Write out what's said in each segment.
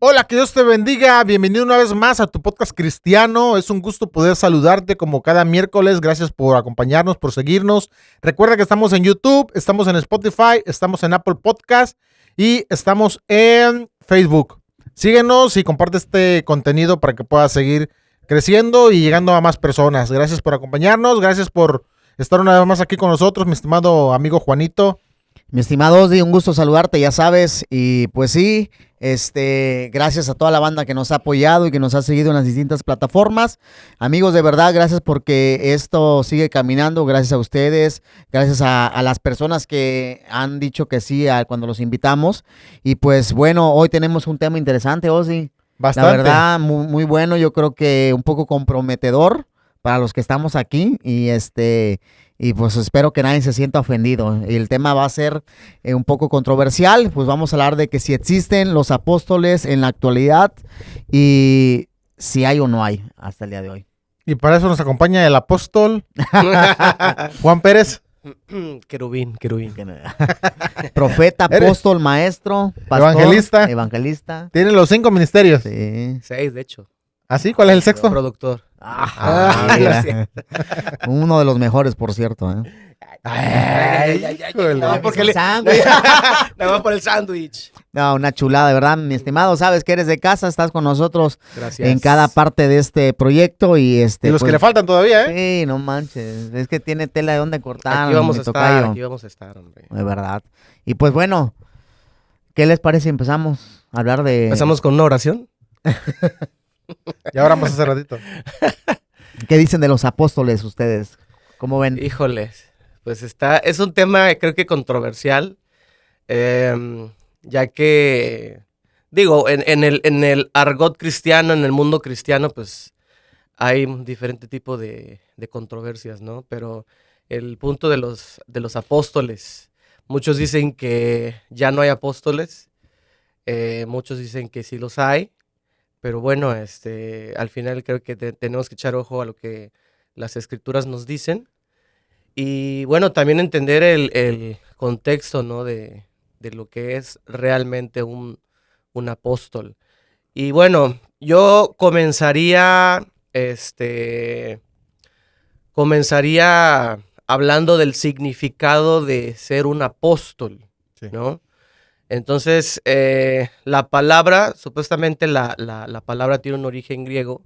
Hola, que Dios te bendiga. Bienvenido una vez más a tu podcast cristiano. Es un gusto poder saludarte como cada miércoles. Gracias por acompañarnos, por seguirnos. Recuerda que estamos en YouTube, estamos en Spotify, estamos en Apple Podcast y estamos en Facebook. Síguenos y comparte este contenido para que puedas seguir creciendo y llegando a más personas. Gracias por acompañarnos. Gracias por estar una vez más aquí con nosotros, mi estimado amigo Juanito. Mi estimado Osdi, un gusto saludarte, ya sabes, y pues sí, gracias a toda la banda que nos ha apoyado y que nos ha seguido en las distintas plataformas. Amigos, de verdad, gracias porque esto sigue caminando, gracias a ustedes, gracias a las personas que han dicho que sí cuando los invitamos. Y pues bueno, hoy tenemos un tema interesante, Osdi. Bastante. La verdad, muy bueno, yo creo que un poco comprometedor para los que estamos aquí y pues espero que nadie se sienta ofendido. El tema va a ser un poco controversial, pues vamos a hablar de que si existen los apóstoles en la actualidad y si hay o no hay hasta el día de hoy. Y para eso nos acompaña el apóstol Juan Pérez. Querubín. Profeta, apóstol, maestro, pastor, evangelista. Tiene los 5 ministerios. Sí. 6, de hecho. ¿Ah, sí? ¿Cuál es el sexto? Productor. Mira. Uno de los mejores, por cierto. No, porque nada más por el sándwich. No, una chulada, de verdad, mi estimado. Sabes que eres de casa, estás con nosotros. Gracias. En cada parte de este proyecto y Y los pues, que le faltan todavía, ¿eh? Sí, no manches. Es que tiene tela de dónde cortar. Aquí vamos mi a estar, hombre. De verdad. Y pues bueno, ¿qué les parece si empezamos a hablar de... ¿Empezamos con una oración? Ya oramos hace ratito. ¿Qué dicen de los apóstoles ustedes? ¿Cómo ven? Híjoles, pues es un tema creo que controversial, ya que, digo, en el argot cristiano, en el mundo cristiano, pues hay diferente tipo de controversias, ¿no? Pero el punto de los apóstoles, muchos dicen que ya no hay apóstoles, muchos dicen que sí los hay. Pero bueno, al final creo que tenemos que echar ojo a lo que las escrituras nos dicen. Y bueno, también entender el contexto, ¿no? de lo que es realmente un apóstol. Y bueno, yo comenzaría hablando del significado de ser un apóstol, sí, ¿no? Entonces, la palabra, supuestamente la palabra tiene un origen griego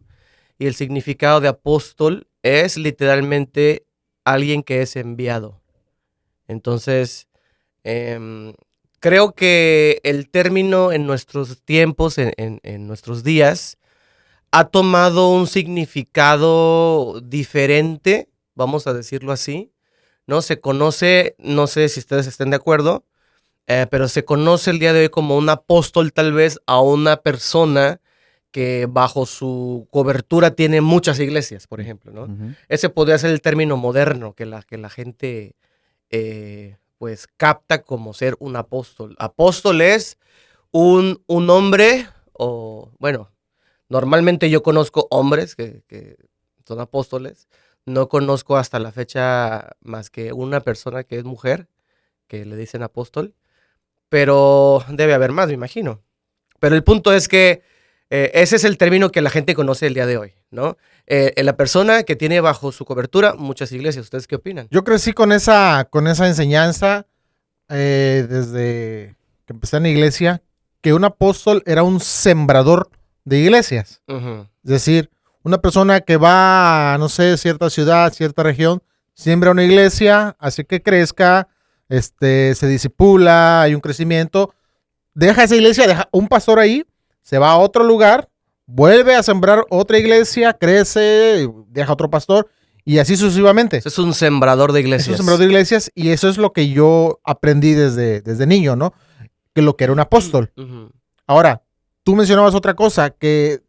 y el significado de apóstol es literalmente alguien que es enviado. Entonces, creo que el término en nuestros tiempos, en nuestros días, ha tomado un significado diferente, vamos a decirlo así, ¿no? Se conoce, no sé si ustedes estén de acuerdo, pero se conoce el día de hoy como un apóstol tal vez a una persona que bajo su cobertura tiene muchas iglesias, por ejemplo, ¿no? Uh-huh. Ese podría ser el término moderno que la gente pues capta como ser un apóstol. Apóstol es un hombre, o bueno, normalmente yo conozco hombres que son apóstoles, no conozco hasta la fecha más que una persona que es mujer, que le dicen apóstol. Pero debe haber más, me imagino. Pero el punto es que ese es el término que la gente conoce el día de hoy, ¿no? La persona que tiene bajo su cobertura muchas iglesias. ¿Ustedes qué opinan? Yo crecí con esa enseñanza desde que empecé en la iglesia, que un apóstol era un sembrador de iglesias. Uh-huh. Es decir, una persona que va a, no sé, cierta ciudad, cierta región, siembra una iglesia, hace que crezca, se discipula, hay un crecimiento, deja esa iglesia, deja un pastor ahí, se va a otro lugar, vuelve a sembrar otra iglesia, crece, deja otro pastor y así sucesivamente. Es un sembrador de iglesias. Es un sembrador de iglesias y eso es lo que yo aprendí desde niño, ¿no? Que lo que era un apóstol. Uh-huh. Ahora, tú mencionabas otra cosa, que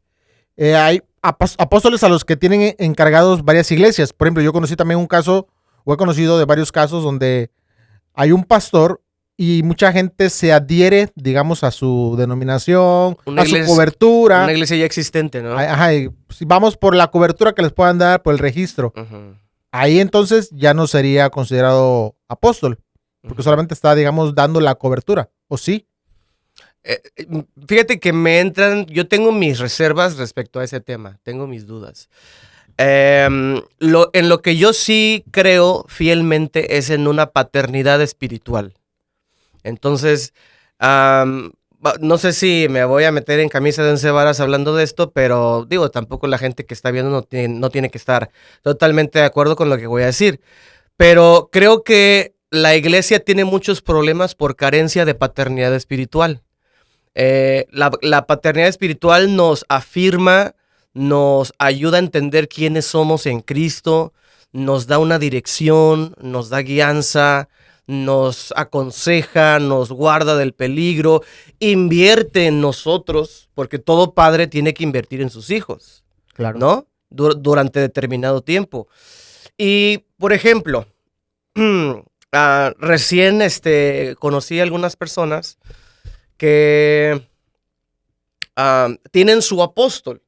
hay apóstoles a los que tienen encargados varias iglesias. Por ejemplo, yo conocí también un caso, o he conocido de varios casos donde hay un pastor y mucha gente se adhiere, digamos, a su denominación, su cobertura. Una iglesia ya existente, ¿no? Ajá, y si vamos por la cobertura que les puedan dar, por el registro. Uh-huh. Ahí entonces ya no sería considerado apóstol, porque solamente está, digamos, dando la cobertura, ¿o sí? Fíjate que yo tengo mis reservas respecto a ese tema, tengo mis dudas. En lo que yo sí creo fielmente es en una paternidad espiritual. Entonces, no sé si me voy a meter en camisa de 11 varas hablando de esto, pero digo, tampoco la gente que está viendo no tiene que estar totalmente de acuerdo con lo que voy a decir. Pero creo que la iglesia tiene muchos problemas por carencia de paternidad espiritual. La paternidad espiritual nos afirma, nos ayuda a entender quiénes somos en Cristo, nos da una dirección, nos da guianza, nos aconseja, nos guarda del peligro, invierte en nosotros, porque todo padre tiene que invertir en sus hijos, Claro. ¿no? Durante determinado tiempo. Y, por ejemplo, recién conocí a algunas personas que tienen su apóstol,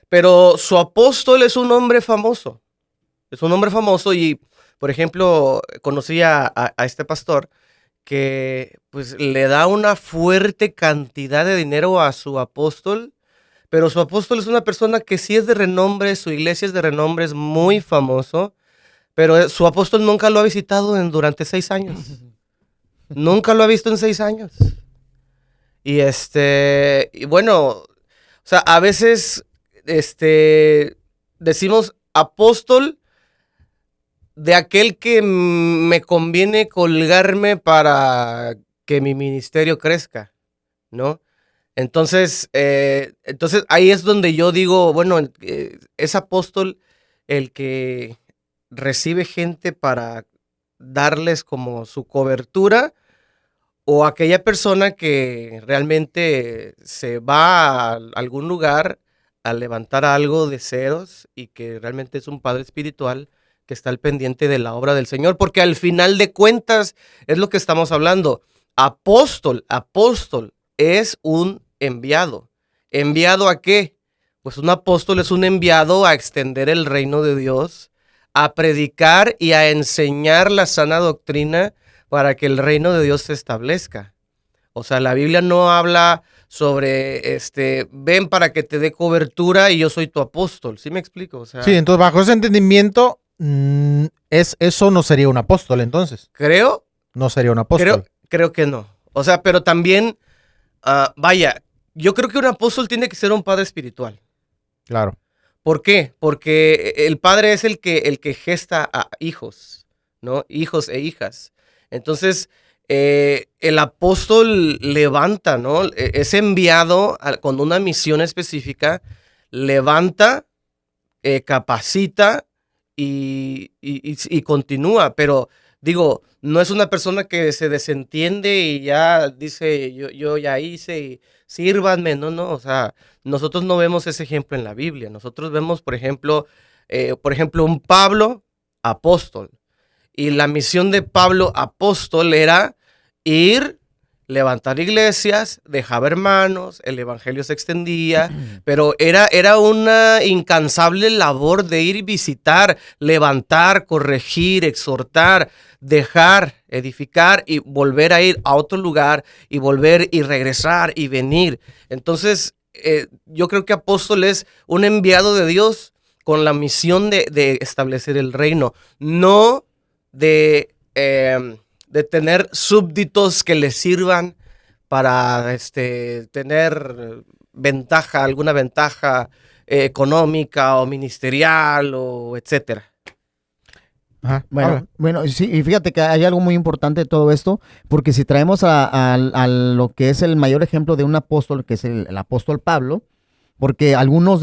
pero su apóstol es un hombre famoso. Es un hombre famoso y, por ejemplo, conocí a este pastor que pues le da una fuerte cantidad de dinero a su apóstol, pero su apóstol es una persona que sí es de renombre, su iglesia es de renombre, es muy famoso, pero su apóstol nunca lo ha visitado durante 6 años. Nunca lo ha visto en 6 años. Y y bueno, o sea, a veces decimos apóstol de aquel que me conviene colgarme para que mi ministerio crezca, ¿no? Entonces ahí es donde yo digo, bueno, es apóstol el que recibe gente para darles como su cobertura, o aquella persona que realmente se va a algún lugar a levantar algo de ceros y que realmente es un padre espiritual que está al pendiente de la obra del Señor, porque al final de cuentas es lo que estamos hablando. Apóstol es un enviado. ¿Enviado a qué? Pues un apóstol es un enviado a extender el reino de Dios, a predicar y a enseñar la sana doctrina para que el reino de Dios se establezca. O sea, la Biblia no habla sobre, ven para que te dé cobertura y yo soy tu apóstol. ¿Sí me explico? O sea, Sí, entonces bajo ese entendimiento, eso no sería un apóstol entonces. creo No sería un apóstol. Creo que no. O sea, pero también, vaya, yo creo que un apóstol tiene que ser un padre espiritual. Claro. ¿Por qué? Porque el padre es el que gesta a hijos, ¿no? Hijos e hijas. Entonces, el apóstol levanta, ¿no? Es enviado con una misión específica, levanta, capacita y continúa. Pero digo, no es una persona que se desentiende y ya dice, yo ya hice y sírvanme, no. O sea, nosotros no vemos ese ejemplo en la Biblia. Nosotros vemos, por ejemplo, un Pablo apóstol. Y la misión de Pablo apóstol era ir, levantar iglesias, dejaba hermanos, el evangelio se extendía, pero era una incansable labor de ir y visitar, levantar, corregir, exhortar, dejar, edificar y volver a ir a otro lugar y volver y regresar y venir. Entonces, yo creo que apóstol es un enviado de Dios con la misión de establecer el reino, no de tener súbditos que le sirvan para tener alguna ventaja económica o ministerial o etcétera. Ajá. Bueno, sí, y fíjate que hay algo muy importante de todo esto, porque si traemos a lo que es el mayor ejemplo de un apóstol, que es el apóstol Pablo, porque algunos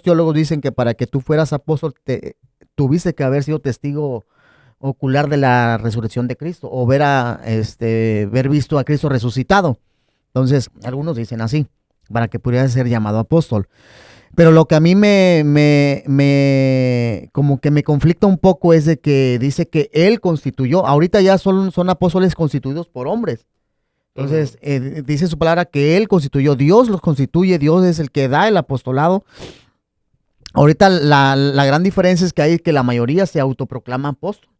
teólogos dicen que para que tú fueras apóstol tuviste que haber sido testigo ocular de la resurrección de Cristo o ver visto a Cristo resucitado. Entonces, algunos dicen así, para que pudiera ser llamado apóstol. Pero lo que a mí como que me conflicta un poco es de que dice que él constituyó, ahorita ya son apóstoles constituidos por hombres. Entonces, dice su palabra que él constituyó, Dios los constituye, Dios es el que da el apostolado. Ahorita la gran diferencia es que la mayoría se autoproclama apóstol.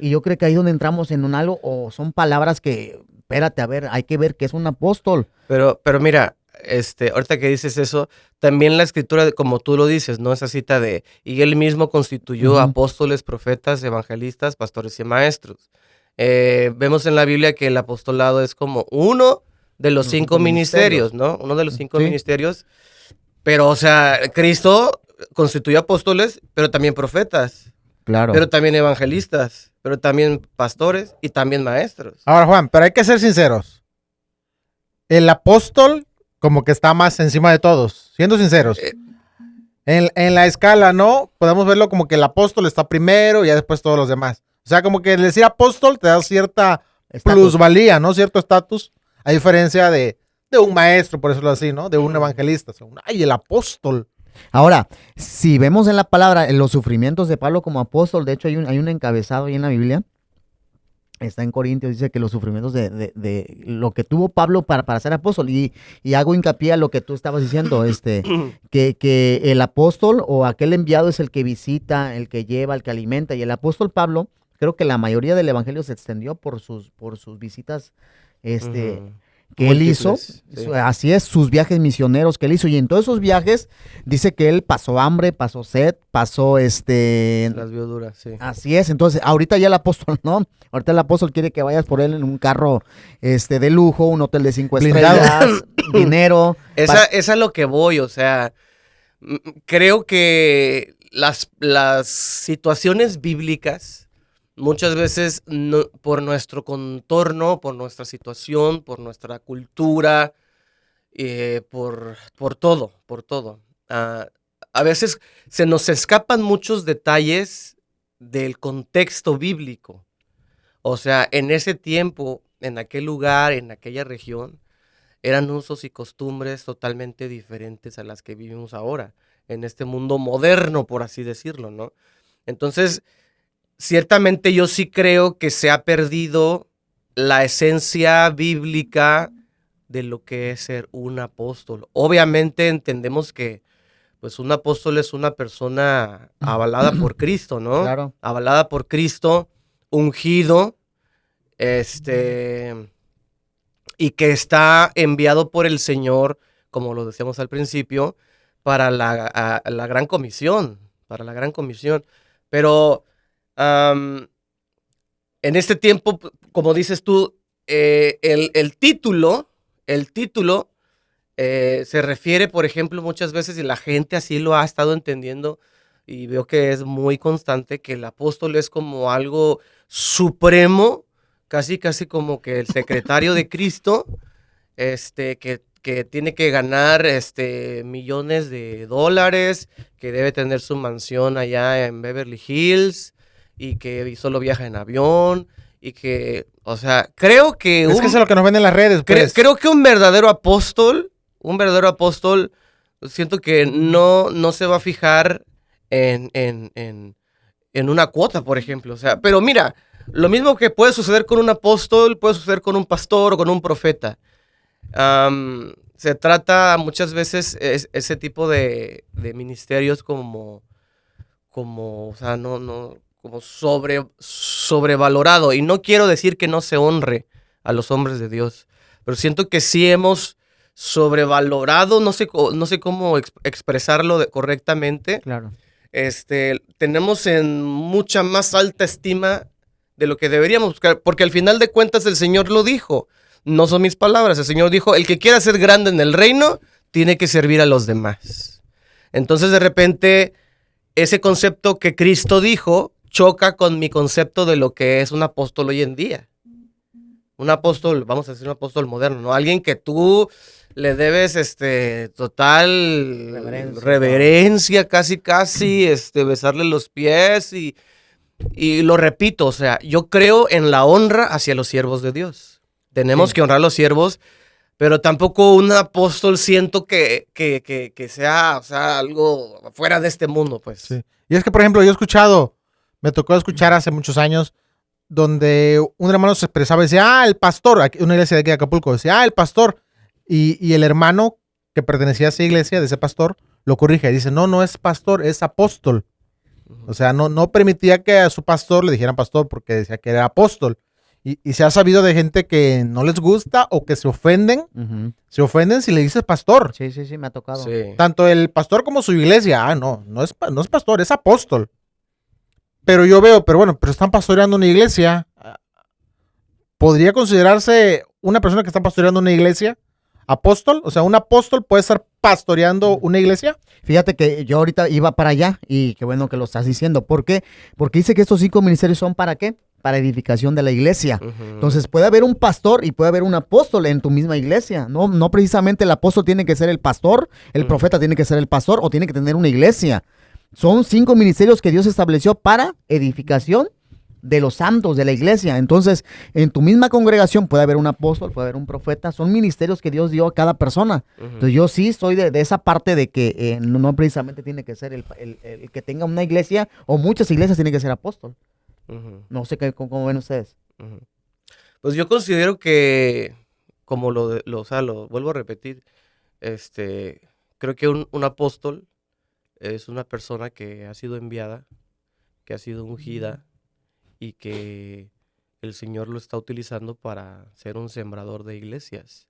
Y yo creo que ahí es donde entramos en algo, o son palabras que espérate, a ver, hay que ver qué es un apóstol. Pero mira, ahorita que dices eso, también la escritura, como tú lo dices, ¿no? Esa cita de, y él mismo constituyó apóstoles, profetas, evangelistas, pastores y maestros. Vemos en la Biblia que el apostolado es como uno de los 5 ministerios, ¿no? Uno de los 5 ministerios. Pero, o sea, Cristo constituyó apóstoles, pero también profetas. Claro. Pero también evangelistas, pero también pastores y también maestros. Ahora, Juan, pero hay que ser sinceros. El apóstol como que está más encima de todos, siendo sinceros. En la escala, ¿no? Podemos verlo como que el apóstol está primero y ya después todos los demás. O sea, como que el decir apóstol te da cierta plusvalía, ¿no? Cierto estatus, a diferencia de un maestro, por decirlo así, ¿no? De un evangelista. O sea, ¡ay, el apóstol! Ahora, si vemos en la palabra en los sufrimientos de Pablo como apóstol, de hecho hay un encabezado ahí en la Biblia, está en Corintios, dice que los sufrimientos de lo que tuvo Pablo para ser apóstol, y hago hincapié a lo que tú estabas diciendo, que el apóstol o aquel enviado es el que visita, el que lleva, el que alimenta, y el apóstol Pablo, creo que la mayoría del evangelio se extendió por sus visitas, que él hizo, Sí. así es, sus viajes misioneros que él hizo, y en todos esos viajes dice que él pasó hambre, pasó sed, pasó Las vio duras, sí. así es. Entonces ahorita ya el apóstol, ¿no? Ahorita el apóstol quiere que vayas por él en un carro de lujo, un hotel de 5 estrellas, dinero. Esa es lo que voy, o sea, creo que las situaciones bíblicas muchas veces por nuestro contorno, por nuestra situación, por nuestra cultura, por todo. A veces se nos escapan muchos detalles del contexto bíblico. O sea, en ese tiempo, en aquel lugar, en aquella región, eran usos y costumbres totalmente diferentes a las que vivimos ahora, en este mundo moderno, por así decirlo, ¿no? Entonces, ciertamente yo sí creo que se ha perdido la esencia bíblica de lo que es ser un apóstol. Obviamente entendemos que pues un apóstol es una persona avalada por Cristo, ¿no? Claro. Avalada por Cristo, ungido, y que está enviado por el Señor, como lo decíamos al principio, para la gran comisión, Pero en este tiempo, como dices tú, el título se refiere, por ejemplo, muchas veces, y la gente así lo ha estado entendiendo, y veo que es muy constante, que el apóstol es como algo supremo, casi como que el secretario de Cristo, que tiene que ganar millones de dólares, que debe tener su mansión allá en Beverly Hills, y que solo viaja en avión, y que, o sea, creo que... Es que eso es lo que nos ven en las redes, pues. Creo que un verdadero apóstol, siento que no se va a fijar en una cuota, por ejemplo. O sea, pero mira, lo mismo que puede suceder con un apóstol, puede suceder con un pastor o con un profeta. Se trata muchas veces ese tipo de ministerios como, o sea, como sobrevalorado. Y no quiero decir que no se honre a los hombres de Dios, pero siento que sí hemos sobrevalorado, no sé cómo expresarlo correctamente. Claro. Tenemos en mucha más alta estima de lo que deberíamos buscar, porque al final de cuentas el Señor lo dijo, no son mis palabras, el Señor dijo, el que quiera ser grande en el reino, tiene que servir a los demás. Entonces de repente, ese concepto que Cristo dijo, choca con mi concepto de lo que es un apóstol hoy en día. Un apóstol, vamos a decir un apóstol moderno, ¿no? Alguien que tú le debes total reverencia, casi, besarle los pies y lo repito, o sea, yo creo en la honra hacia los siervos de Dios. Tenemos que honrar a los siervos, pero tampoco un apóstol siento que sea, o sea, algo fuera de este mundo, pues. Sí. Y es que, por ejemplo, me tocó escuchar hace muchos años, donde un hermano se expresaba y decía, el pastor, una iglesia de aquí de Acapulco, decía, el pastor. Y el hermano que pertenecía a esa iglesia, de ese pastor, lo corrige. Dice, no es pastor, es apóstol. O sea, no permitía que a su pastor le dijeran pastor porque decía que era apóstol. Y se ha sabido de gente que no les gusta o que se ofenden. Ujú. Se ofenden si le dices pastor. Sí, sí, sí, me ha tocado. Sí. Tanto el pastor como su iglesia. No es pastor, es apóstol. Pero yo veo, pero están pastoreando una iglesia. ¿Podría considerarse una persona que está pastoreando una iglesia apóstol? O sea, un apóstol puede estar pastoreando una iglesia. Fíjate que yo ahorita iba para allá y qué bueno que lo estás diciendo. ¿Por qué? Porque dice que estos 5 ministerios son ¿para qué? Para edificación de la iglesia. Ujú. Entonces puede haber un pastor y puede haber un apóstol en tu misma iglesia. No precisamente el apóstol tiene que ser el pastor, el Ujú. profeta tiene que ser el pastor o tiene que tener una iglesia. Son 5 ministerios que Dios estableció para edificación de los santos de la iglesia. Entonces, en tu misma congregación puede haber un apóstol, puede haber un profeta. Son ministerios que Dios dio a cada persona. Ujú. Entonces, yo sí soy de esa parte de que no precisamente tiene que ser el que tenga una iglesia o muchas iglesias tiene que ser apóstol. Ujú. No sé cómo ven ustedes. Ujú. Pues yo considero que, como o sea, lo vuelvo a repetir, creo que un apóstol es una persona que ha sido enviada, que ha sido ungida y que el Señor lo está utilizando para ser un sembrador de iglesias.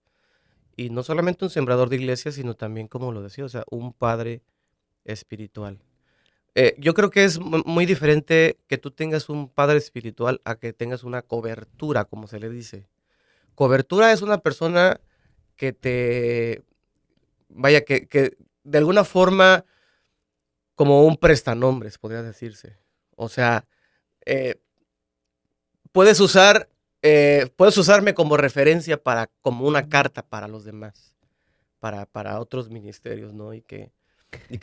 Y no solamente un sembrador de iglesias, sino también, como lo decía, o sea, un padre espiritual. Yo creo que es muy diferente que tú tengas un padre espiritual a que tengas una cobertura, como se le dice. Cobertura es una persona que que de alguna forma, como un prestanombres, podría decirse. O sea, eh, puedes usarme como referencia como una carta para los demás, para otros ministerios, ¿no? Y que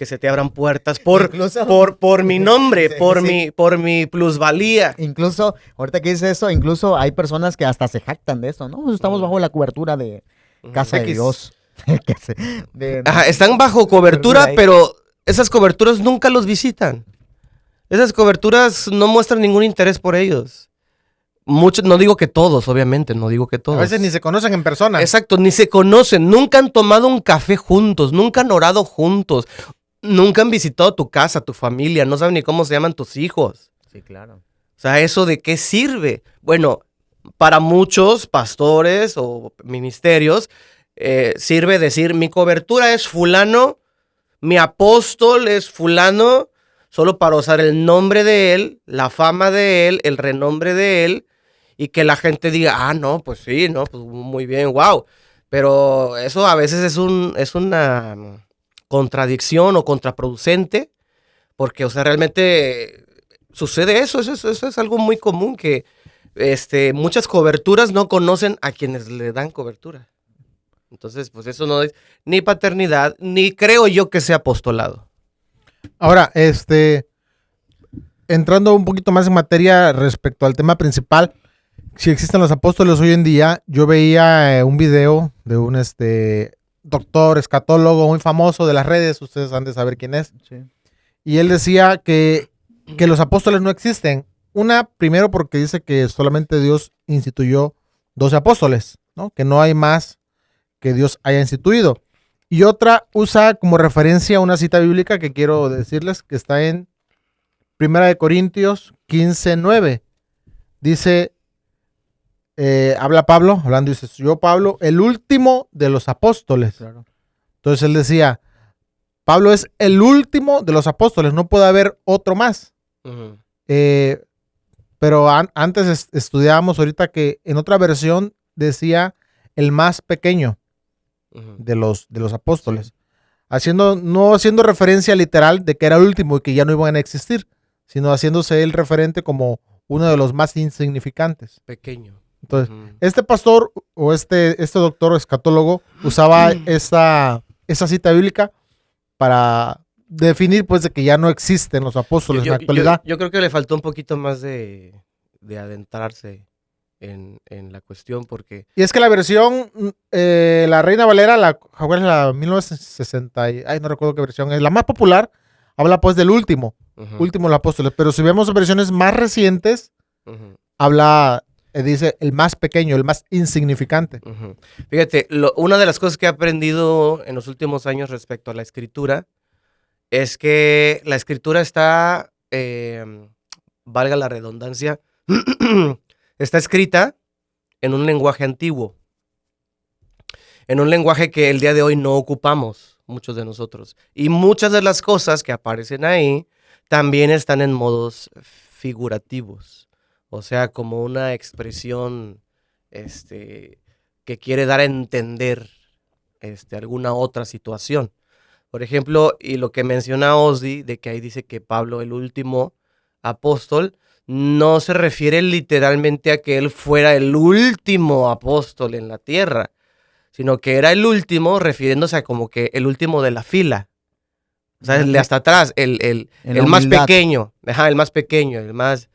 se te abran puertas Incluso- por mi nombre, Sí, por sí. por mi plusvalía. Incluso, ahorita que dice eso, incluso hay personas que hasta se jactan de eso, ¿no? Pues estamos Ujú. bajo la cobertura de Casa de X. Dios. Que se- de- Ajá, están bajo cobertura, X. pero esas coberturas nunca los visitan. Esas coberturas no muestran ningún interés por ellos. Muchos, no digo que todos, obviamente, no digo que todos. A veces ni se conocen en persona. Exacto, ni se conocen, nunca han tomado un café juntos, nunca han orado juntos, nunca han visitado tu casa, tu familia, no saben ni cómo se llaman tus hijos. Sí, claro. O sea, ¿eso de qué sirve? Bueno, para muchos pastores o ministerios, sirve decir, mi cobertura es fulano, mi apóstol es fulano, solo para usar el nombre de él, la fama de él, el renombre de él, y que la gente diga, no, pues sí, no, pues muy bien, wow. Pero eso a veces es una contradicción o contraproducente, porque, o sea, realmente sucede eso es algo muy común, que muchas coberturas no conocen a quienes le dan cobertura. Entonces, pues eso no es ni paternidad, ni creo yo que sea apostolado. Ahora, entrando un poquito más en materia respecto al tema principal, si existen los apóstoles hoy en día, yo veía un video de un doctor escatólogo muy famoso de las redes, ustedes han de saber quién es, Sí. y él decía que los apóstoles no existen. Primero porque dice que solamente Dios instituyó 12 apóstoles, ¿no? Que no hay más que Dios haya instituido. Y otra usa como referencia una cita bíblica que quiero decirles que está en 1 Corintios 15:9. Dice, habla Pablo, hablando, dice, yo Pablo, el último de los apóstoles. Claro. Entonces él decía, Pablo es el último de los apóstoles, no puede haber otro más. Ujú. Pero antes estudiábamos ahorita que en otra versión decía el más pequeño Ujú. de los apóstoles. No haciendo referencia literal de que era el último y que ya no iban a existir, sino haciéndose el referente como uno de los más insignificantes. Pequeño. Entonces, Ujú. este pastor o este doctor escatólogo usaba esa cita bíblica para definir pues de que ya no existen los apóstoles en la actualidad. Yo creo que le faltó un poquito más de adentrarse en la cuestión, porque Y es que la versión, la Reina Valera, ¿cuál es la 1960? No recuerdo qué versión es. La más popular habla pues del último ujú, de los apóstoles. Pero si vemos versiones más recientes, ujú, dice el más pequeño, el más insignificante. ujú. Fíjate, una de las cosas que he aprendido en los últimos años respecto a la escritura es que la escritura está, valga la redundancia, está escrita en un lenguaje antiguo, en un lenguaje que el día de hoy no ocupamos, muchos de nosotros. Y muchas de las cosas que aparecen ahí también están en modos figurativos, o sea, como una expresión que quiere dar a entender alguna otra situación. Por ejemplo, y lo que menciona Ozzy, de que ahí dice que Pablo, el último apóstol, no se refiere literalmente a que él fuera el último apóstol en la tierra, sino que era el último, refiriéndose a como que el último de la fila. O sea, el de hasta atrás, el más pequeño, el más pequeño, el más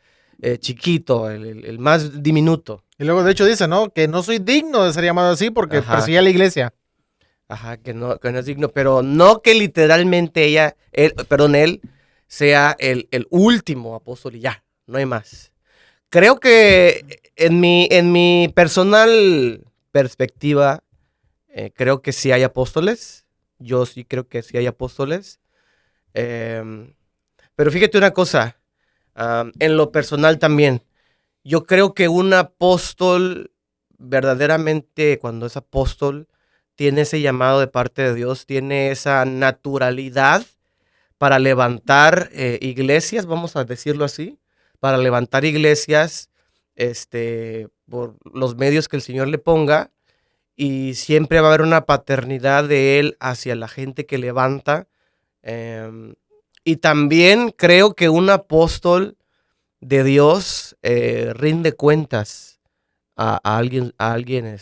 chiquito, el más diminuto. Y luego, de hecho, dice, ¿no? Que no soy digno de ser llamado así porque perseguía a la iglesia. Ajá, que no es digno, pero no que literalmente él sea el último apóstol y ya, no hay más. Creo que en mi personal perspectiva, creo que sí hay apóstoles. Yo sí creo que sí hay apóstoles. Pero fíjate una cosa, en lo personal también, yo creo que un apóstol verdaderamente, cuando es apóstol, tiene ese llamado de parte de Dios, tiene esa naturalidad para levantar iglesias, vamos a decirlo así, para levantar iglesias por los medios que el Señor le ponga, y siempre va a haber una paternidad de Él hacia la gente que levanta. Y también creo que un apóstol de Dios rinde cuentas a alguien, a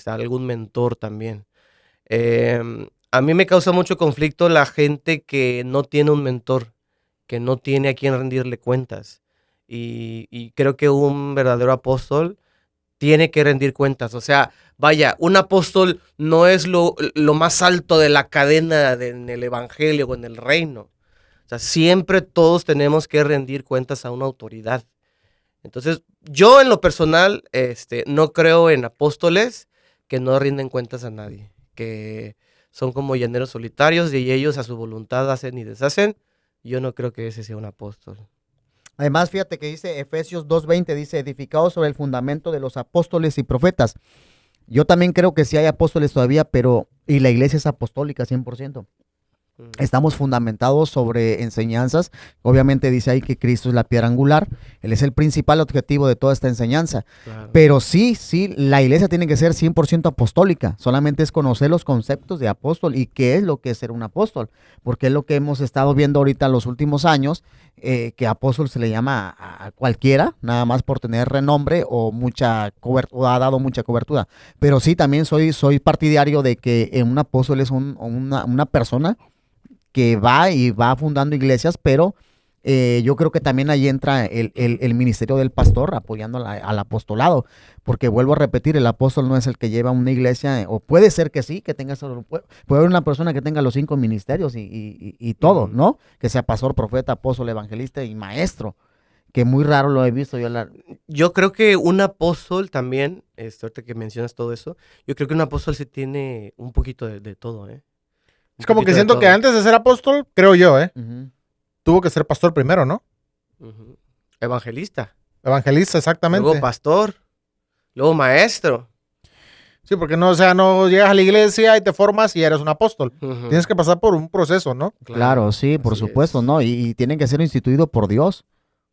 algún mentor también. A mí me causa mucho conflicto la gente que no tiene un mentor, que no tiene a quien rendirle cuentas. Y creo que un verdadero apóstol tiene que rendir cuentas. O sea, vaya, un apóstol no es lo más alto de la cadena en el evangelio o en el reino. O sea, siempre todos tenemos que rendir cuentas a una autoridad. Entonces, yo en lo personal no creo en apóstoles que no rinden cuentas a nadie, que son como llaneros solitarios y ellos a su voluntad hacen y deshacen. Yo no creo que ese sea un apóstol. Además, fíjate que dice Efesios 2:20, dice, edificados sobre el fundamento de los apóstoles y profetas. Yo también creo que sí hay apóstoles todavía, y la iglesia es apostólica 100%. Estamos fundamentados sobre enseñanzas. Obviamente dice ahí que Cristo es la piedra angular. Él es el principal objetivo de toda esta enseñanza. Claro. Pero sí, la iglesia tiene que ser 100% apostólica. Solamente es conocer los conceptos de apóstol y qué es lo que es ser un apóstol. Porque es lo que hemos estado viendo ahorita en los últimos años, que apóstol se le llama a cualquiera, nada más por tener renombre o mucha cobertura, ha dado mucha cobertura. Pero sí, también soy partidario de que un apóstol es una persona que va fundando iglesias, pero yo creo que también ahí entra el ministerio del pastor apoyando al apostolado, porque vuelvo a repetir, el apóstol no es el que lleva una iglesia, o puede ser que sí, que tenga, puede haber una persona que tenga los 5 ministerios y todo, ¿no? Que sea pastor, profeta, apóstol, evangelista y maestro, que muy raro lo he visto. Yo creo que un apóstol también, ahorita que mencionas todo eso, yo creo que un apóstol sí tiene un poquito de todo, ¿eh? Es como que siento que antes de ser apóstol, creo yo, tuvo que ser pastor primero, ¿no? Evangelista. Evangelista, exactamente. Luego pastor, luego maestro. Sí, porque no llegas a la iglesia y te formas y eres un apóstol. Tienes que pasar por un proceso, ¿no? Claro, sí, por supuesto, ¿no? Y tienen que ser instituidos por Dios.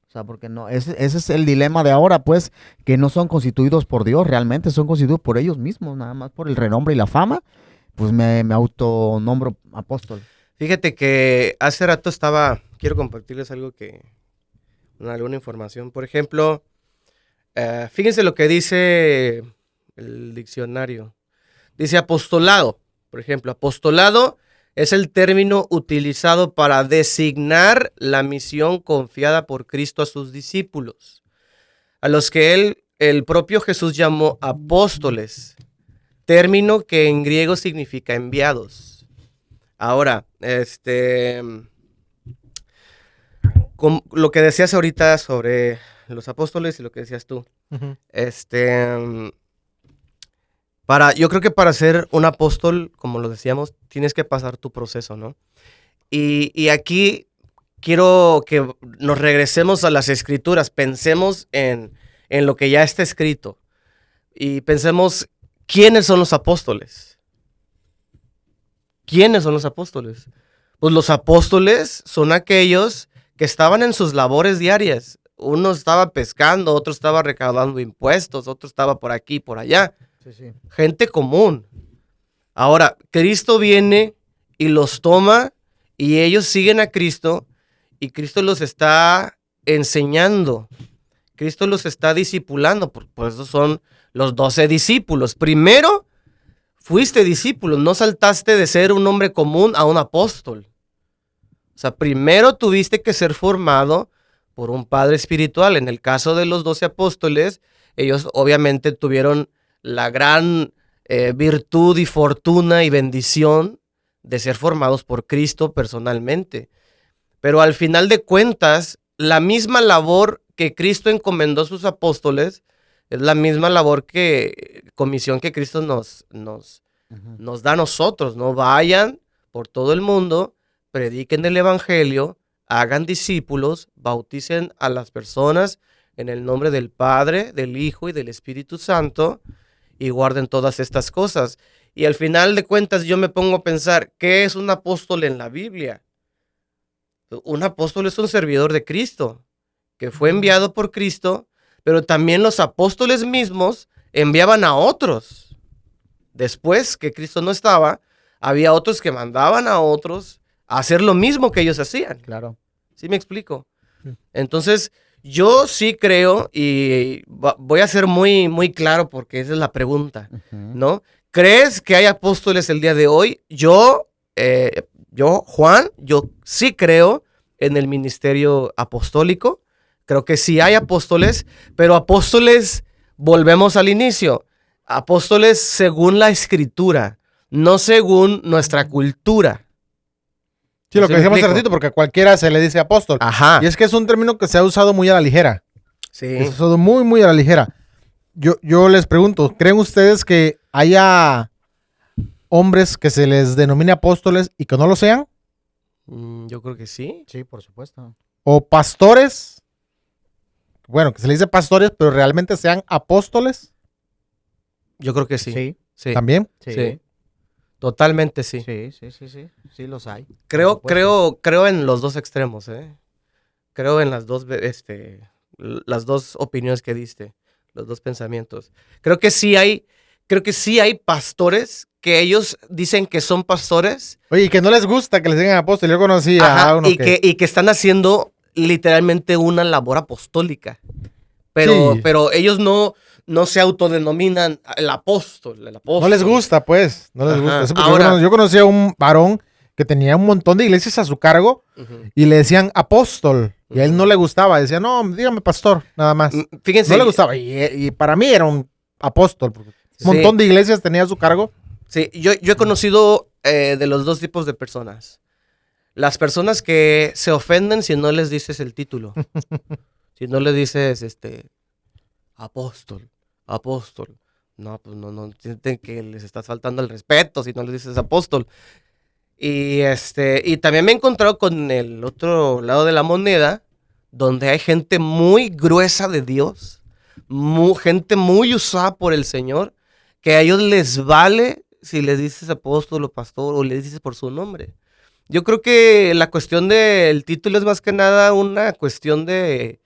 O sea, porque no, ese es el dilema de ahora, pues, que no son constituidos por Dios, realmente son constituidos por ellos mismos, nada más por el renombre y la fama. Pues me autonombro apóstol. Fíjate que hace rato quiero compartirles alguna información. Por ejemplo, fíjense lo que dice el diccionario. Dice apostolado, por ejemplo. Apostolado es el término utilizado para designar la misión confiada por Cristo a sus discípulos, a los que el propio Jesús llamó apóstoles. Término que en griego significa enviados. Ahora, lo que decías ahorita sobre los apóstoles y lo que decías tú, yo creo que para ser un apóstol, como lo decíamos, tienes que pasar tu proceso, ¿no? Y aquí quiero que nos regresemos a las escrituras, pensemos en en lo que ya está escrito. Y pensemos, ¿quiénes son los apóstoles? ¿Quiénes son los apóstoles? Pues los apóstoles son aquellos que estaban en sus labores diarias. Uno estaba pescando, otro estaba recaudando impuestos, otro estaba por aquí, por allá. Sí, sí. Gente común. Ahora, Cristo viene y los toma y ellos siguen a Cristo y Cristo los está enseñando. Cristo los está discipulando. Por eso son los 12 discípulos. Primero, fuiste discípulo, no saltaste de ser un hombre común a un apóstol. O sea, primero tuviste que ser formado por un padre espiritual. En el caso de los 12 apóstoles, ellos obviamente tuvieron la gran virtud y fortuna y bendición de ser formados por Cristo personalmente. Pero al final de cuentas, la misma labor que Cristo encomendó a sus apóstoles es la misma comisión que Cristo nos da a nosotros, ¿no? Vayan por todo el mundo, prediquen el evangelio, hagan discípulos, bauticen a las personas en el nombre del Padre, del Hijo y del Espíritu Santo y guarden todas estas cosas. Y al final de cuentas yo me pongo a pensar, ¿qué es un apóstol en la Biblia? Un apóstol es un servidor de Cristo, que fue enviado por Cristo, pero también los apóstoles mismos enviaban a otros. Después que Cristo no estaba, había otros que mandaban a otros a hacer lo mismo que ellos hacían. Claro. ¿Sí me explico? Entonces, yo sí creo, y voy a ser muy, muy claro porque esa es la pregunta, ¿no? ¿Crees que hay apóstoles el día de hoy? Yo, Juan, yo sí creo en el ministerio apostólico. Creo que sí hay apóstoles, pero apóstoles, volvemos al inicio, apóstoles según la Escritura, no según nuestra cultura. Sí, lo que decíamos hace ratito, porque a cualquiera se le dice apóstol. Ajá. Y es que es un término que se ha usado muy a la ligera. Sí. Se ha usado muy, muy a la ligera. Yo les pregunto, ¿creen ustedes que haya hombres que se les denomine apóstoles y que no lo sean? Yo creo que sí. Sí, por supuesto. ¿O pastores? Bueno, que se les dice pastores, pero realmente sean apóstoles. Yo creo que sí. Sí. Sí. ¿También? Sí. Sí. Totalmente sí. Sí. Sí los hay. Creo Por supuesto. en los dos extremos, ¿eh? Creo en las dos opiniones que diste, los dos pensamientos. Creo que sí hay pastores que ellos dicen que son pastores. Oye, y que no les gusta que les digan apóstol. Yo conocí Ajá, a uno y que están haciendo literalmente una labor apostólica. Pero, Sí. pero ellos no se autodenominan el apóstol. No les gusta, pues. No les Ajá. gusta. Eso porque Ahora- yo conocí a un varón que tenía un montón de iglesias a su cargo Ujú. y le decían apóstol. Y a él no le gustaba. Decía, no, dígame pastor, nada más. Fíjense. No le gustaba. Y para mí era un apóstol. Porque Sí. un montón de iglesias tenía a su cargo. Sí, yo he conocido de los dos tipos de personas. Las personas que se ofenden si no les dices el título. Si no le dices, apóstol. No, pues no, sienten que les estás faltando el respeto si no les dices apóstol. Y también me he encontrado con el otro lado de la moneda, donde hay gente muy gruesa de Dios, gente muy usada por el Señor, que a ellos les vale si les dices apóstol o pastor o les dices por su nombre. Yo creo que la cuestión del título es más que nada una cuestión del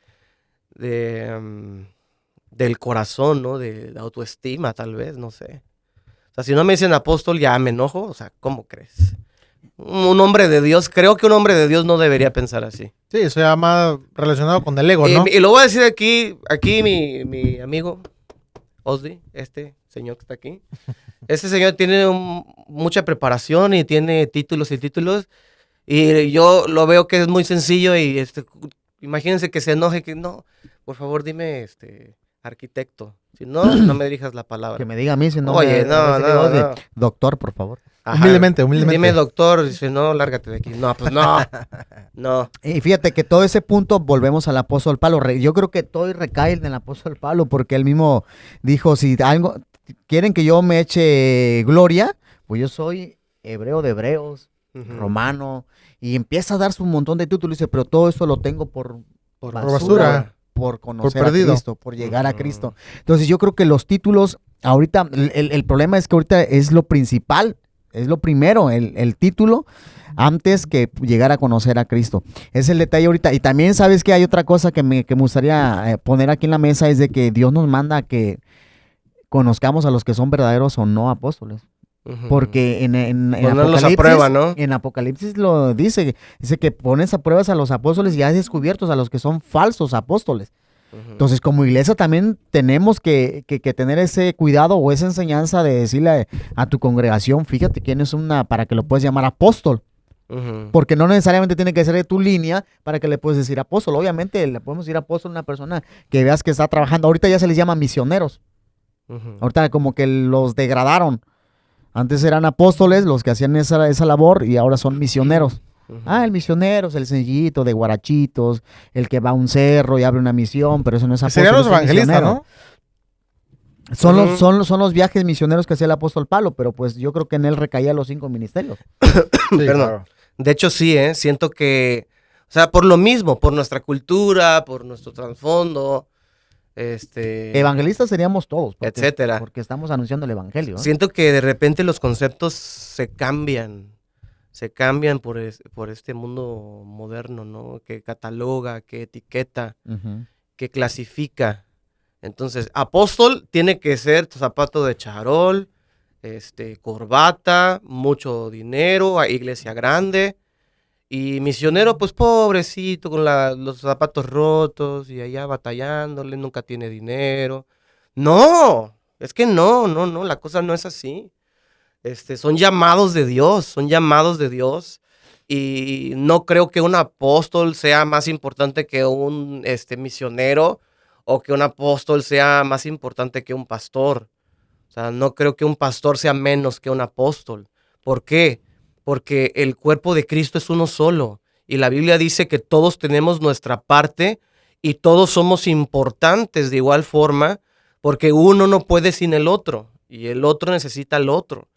corazón, ¿no? De autoestima, tal vez, no sé. O sea, si no me dicen apóstol, ya me enojo. O sea, ¿cómo crees? Un hombre de Dios, creo que un hombre de Dios no debería pensar así. Sí, eso ya más relacionado con el ego, ¿no? Y lo voy a decir aquí mi amigo Osdi, este señor que está aquí. Este señor tiene mucha preparación y tiene títulos y títulos. Y yo lo veo que es muy sencillo y imagínense que se enoje, que no, por favor dime arquitecto. Si no, no me dirijas la palabra. Que me diga a mí, si no. Oye, a veces digo, no. Doctor, por favor. Ajá. Humildemente. Dime doctor, dice, no, lárgate de aquí. No, pues no. No. Y fíjate que todo ese punto volvemos al apóstol Pablo. Yo creo que todo recae en el apóstol Pablo porque él mismo dijo, si algo quieren que yo me eche gloria, pues yo soy hebreo de hebreos, romano, y empieza a dar un montón de títulos y dice, pero todo eso lo tengo por basura. por conocer a perdido. Cristo, por llegar a Cristo. Entonces yo creo que los títulos, ahorita, el problema es que ahorita es lo principal, es lo primero, el título, antes que llegar a conocer a Cristo. Es el detalle ahorita. Y también sabes que hay otra cosa que me gustaría poner aquí en la mesa, es de que Dios nos manda a que conozcamos a los que son verdaderos o no apóstoles. Porque en Ponerlos Apocalipsis, a prueba, ¿no? en Apocalipsis lo dice que pones a pruebas a los apóstoles y has descubierto a los que son falsos apóstoles. Entonces, como iglesia también tenemos que tener ese cuidado o esa enseñanza de decirle a tu congregación, fíjate quién es para que lo puedes llamar apóstol. Porque no necesariamente tiene que ser de tu línea para que le puedes decir apóstol. Obviamente le podemos decir apóstol a una persona que veas que está trabajando. Ahorita ya se les llama misioneros. Ahorita como que los degradaron. Antes eran apóstoles los que hacían esa labor y ahora son misioneros. El misionero es el sencillito de guarachitos, el que va a un cerro y abre una misión, pero eso no es apóstol. Serían los es evangelistas, misionero. ¿no? Son los viajes misioneros que hacía el apóstol Pablo, pero pues yo creo que en él recaían los 5 ministerios. Sí, Perdón. claro. De hecho, sí, siento que, o sea, por lo mismo, por nuestra cultura, por nuestro trasfondo, Evangelistas seríamos todos, etcétera. porque estamos anunciando el evangelio. Siento que de repente los conceptos se cambian por este mundo moderno, ¿no? Que cataloga, que etiqueta, que clasifica. Entonces, apóstol tiene que ser zapato de charol, corbata, mucho dinero, iglesia grande. Y misionero, pues pobrecito, con los zapatos rotos y allá batallándole, nunca tiene dinero. No, es que no, la cosa no es así. Son llamados de Dios, y no creo que un apóstol sea más importante que un misionero o que un apóstol sea más importante que un pastor. O sea, no creo que un pastor sea menos que un apóstol. ¿Por qué? Porque el cuerpo de Cristo es uno solo y la Biblia dice que todos tenemos nuestra parte y todos somos importantes de igual forma porque uno no puede sin el otro y el otro necesita al otro.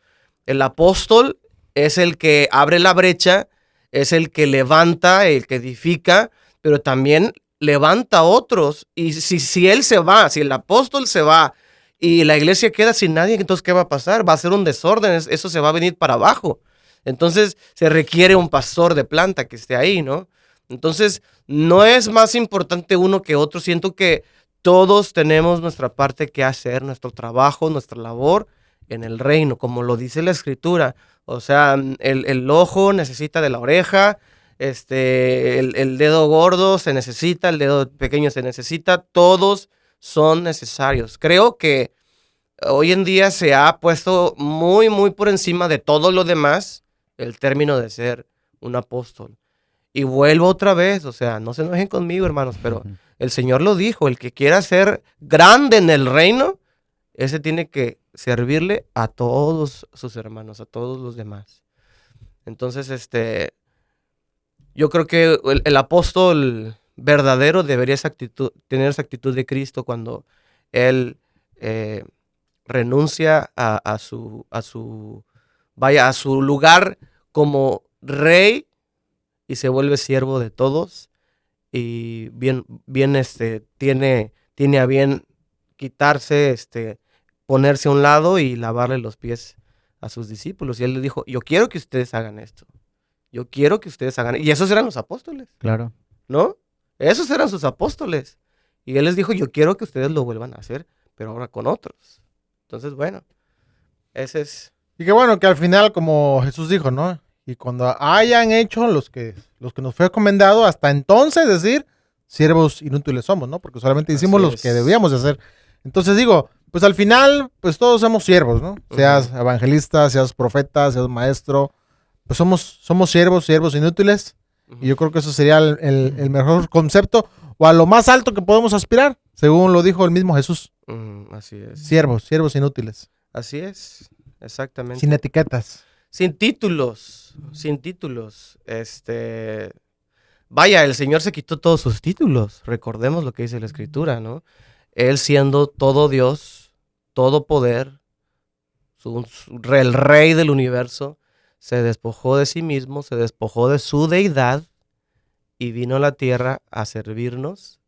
El apóstol es el que abre la brecha, es el que levanta, el que edifica, pero también levanta a otros. Y si él se va, si el apóstol se va y la iglesia queda sin nadie, entonces ¿qué va a pasar? Va a ser un desorden, eso se va a venir para abajo. Entonces se requiere un pastor de planta que esté ahí, ¿no? Entonces no es más importante uno que otro. Siento que todos tenemos nuestra parte que hacer, nuestro trabajo, nuestra labor en el reino, como lo dice la escritura. O sea, el ojo necesita de la oreja, el dedo gordo se necesita, el dedo pequeño se necesita, todos son necesarios. Creo que hoy en día se ha puesto muy, muy por encima de todo lo demás el término de ser un apóstol. Y vuelvo otra vez, o sea, no se enojen conmigo, hermanos, pero el Señor lo dijo, el que quiera ser grande en el reino, ese tiene que servirle a todos sus hermanos, a todos los demás. Entonces, yo creo que el apóstol verdadero debería tener esa actitud de Cristo cuando él renuncia a su lugar como rey y se vuelve siervo de todos y bien tiene a bien quitarse, ponerse a un lado y lavarle los pies a sus discípulos. Y él le dijo, yo quiero que ustedes hagan esto. Yo quiero que ustedes hagan. Y esos eran los apóstoles. Claro. ¿No? Esos eran sus apóstoles. Y él les dijo, yo quiero que ustedes lo vuelvan a hacer, pero ahora con otros. Entonces, bueno, ese es... Y qué bueno que al final, como Jesús dijo, ¿no? Y cuando hayan hecho los que nos fue encomendado, hasta entonces decir, siervos inútiles somos, ¿no? Porque solamente hicimos los que debíamos de hacer. Entonces digo, pues al final, pues todos somos siervos, ¿no? Seas evangelista, seas profeta, seas maestro, pues somos siervos inútiles. Y yo creo que eso sería el mejor concepto o a lo más alto que podemos aspirar, según lo dijo el mismo Jesús. Así es. Siervos inútiles. Así es, exactamente. Sin etiquetas. Sin títulos. Vaya, el Señor se quitó todos sus títulos. Recordemos lo que dice la Escritura, ¿no? Él siendo todo Dios, todo poder, el Rey del universo, se despojó de sí mismo, se despojó de su deidad y vino a la tierra a servirnos,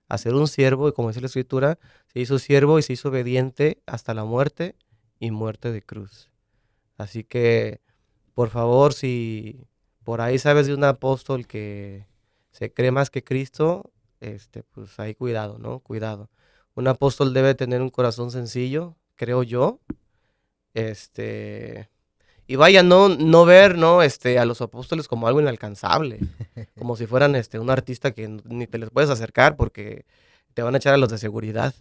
a ser un siervo, y como dice la Escritura, se hizo siervo y se hizo obediente hasta la muerte y muerte de cruz. Así que, por favor, si por ahí sabes de un apóstol que se cree más que Cristo, pues ahí cuidado, ¿no? Cuidado. Un apóstol debe tener un corazón sencillo, creo yo. Y vaya, no ver, ¿no? A los apóstoles como algo inalcanzable, como si fueran un artista que ni te les puedes acercar porque te van a echar a los de seguridad.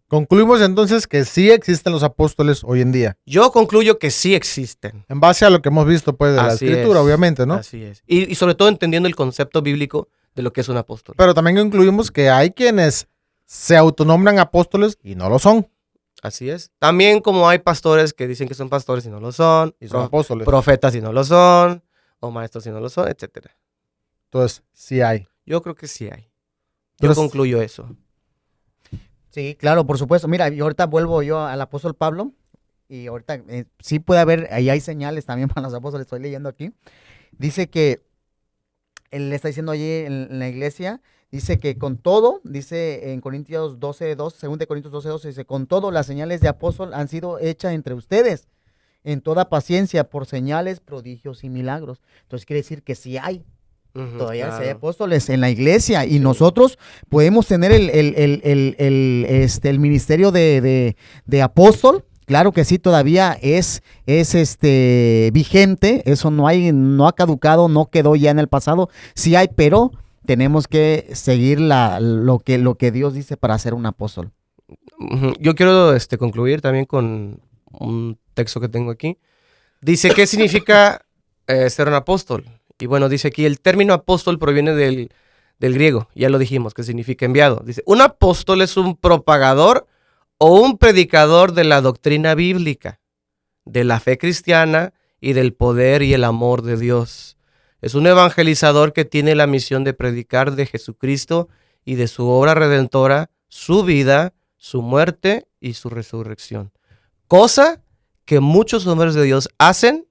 Concluimos entonces que sí existen los apóstoles hoy en día. Yo concluyo que sí existen. En base a lo que hemos visto, pues, de la Así escritura, es, obviamente, ¿no? Así es. Y sobre todo entendiendo el concepto bíblico de lo que es un apóstol. Pero también incluimos que hay quienes se autonombran apóstoles y no lo son. Así es. También como hay pastores que dicen que son pastores y no lo son, Y son apóstoles. profetas y no lo son, o maestros y no lo son, etcétera. Entonces, sí hay. Yo creo que sí hay. Yo Entonces- concluyo eso. Sí, claro, por supuesto. Mira, y ahorita vuelvo yo al apóstol Pablo. Y ahorita sí puede haber, ahí hay señales también para los apóstoles. Estoy leyendo aquí. Dice que él le está diciendo allí en la iglesia, dice que con todo, dice en Corintios 12:2, 2 Corintios 12:2, dice, con todo las señales de apóstol han sido hechas entre ustedes, en toda paciencia, por señales, prodigios y milagros. Entonces quiere decir que sí hay. Ujú, Todavía sí hay claro. apóstoles en la iglesia y nosotros podemos tener el ministerio de apóstol. Claro que sí, todavía es vigente. Eso no ha caducado, no quedó ya en el pasado. Sí hay, pero tenemos que seguir lo que Dios dice para ser un apóstol. Ujú. Yo quiero concluir también con un texto que tengo aquí. Dice, ¿qué significa ser un apóstol? Y bueno, dice aquí, el término apóstol proviene del griego, ya lo dijimos, que significa enviado. Dice, un apóstol es un propagador o un predicador de la doctrina bíblica, de la fe cristiana y del poder y el amor de Dios. Es un evangelizador que tiene la misión de predicar de Jesucristo y de su obra redentora, su vida, su muerte y su resurrección. Cosa que muchos hombres de Dios hacen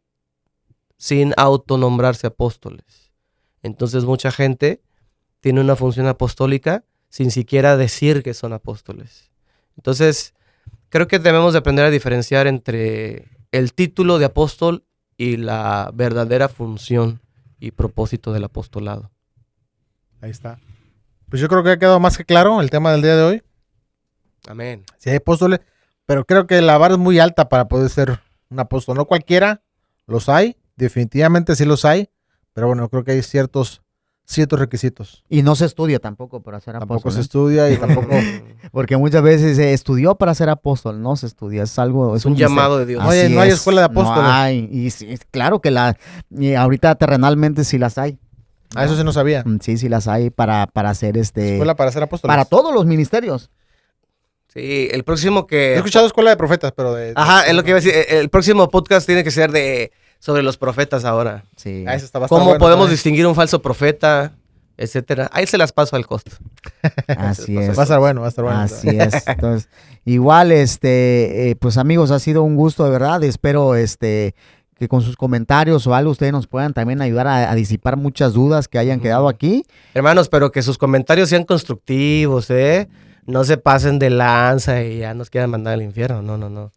sin autonombrarse apóstoles. Entonces mucha gente tiene una función apostólica sin siquiera decir que son apóstoles. Entonces creo que debemos de aprender a diferenciar entre el título de apóstol y la verdadera función y propósito del apostolado. Ahí está. Pues yo creo que ha quedado más que claro el tema del día de hoy. Amén. Sí hay apóstoles, pero creo que la vara es muy alta para poder ser un apóstol. No cualquiera, los hay, definitivamente sí los hay, pero bueno, creo que hay ciertos requisitos. Y no se estudia tampoco para ser Tampoco apóstol. se estudia y tampoco... Porque muchas veces se estudió para ser apóstol, no se estudia, es algo, Es un llamado de Dios. No hay- Así no hay es, escuela de apóstoles. No hay, y sí, claro que y ahorita terrenalmente sí las hay. A eso sí no sabía. Sí, sí las hay para hacer Escuela para ser apóstoles. para todos los ministerios. Sí, el próximo He que... escuchado escuela de profetas, pero Ajá, es lo que iba a decir. El próximo podcast tiene que ser sobre los profetas ahora. Sí. Ah, eso está bastante ¿Cómo bueno podemos también. distinguir un falso profeta, etcétera? Ahí se las paso al costo. Así es. Va a estar bueno, va a estar bueno. Así es. Entonces, igual, pues amigos, ha sido un gusto de verdad. Espero, que con sus comentarios o algo ustedes nos puedan también ayudar a disipar muchas dudas que hayan quedado aquí. Hermanos, pero que sus comentarios sean constructivos, ¿eh? No se pasen de lanza y ya nos quieran mandar al infierno. No.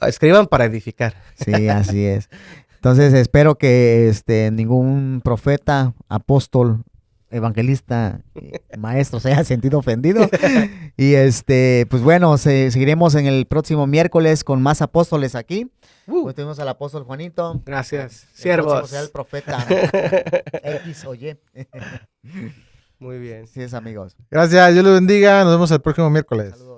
Escriban para edificar. Sí, así es. Entonces, espero que ningún profeta, apóstol, evangelista, maestro se haya sentido ofendido. Y pues bueno, seguiremos en el próximo miércoles con más apóstoles aquí. Hoy tenemos al apóstol Juanito. Gracias. El próximo Siervos. será el profeta X o Y. Muy bien. Así es, amigos. Gracias, Dios los bendiga. Nos vemos el próximo miércoles. Saludos.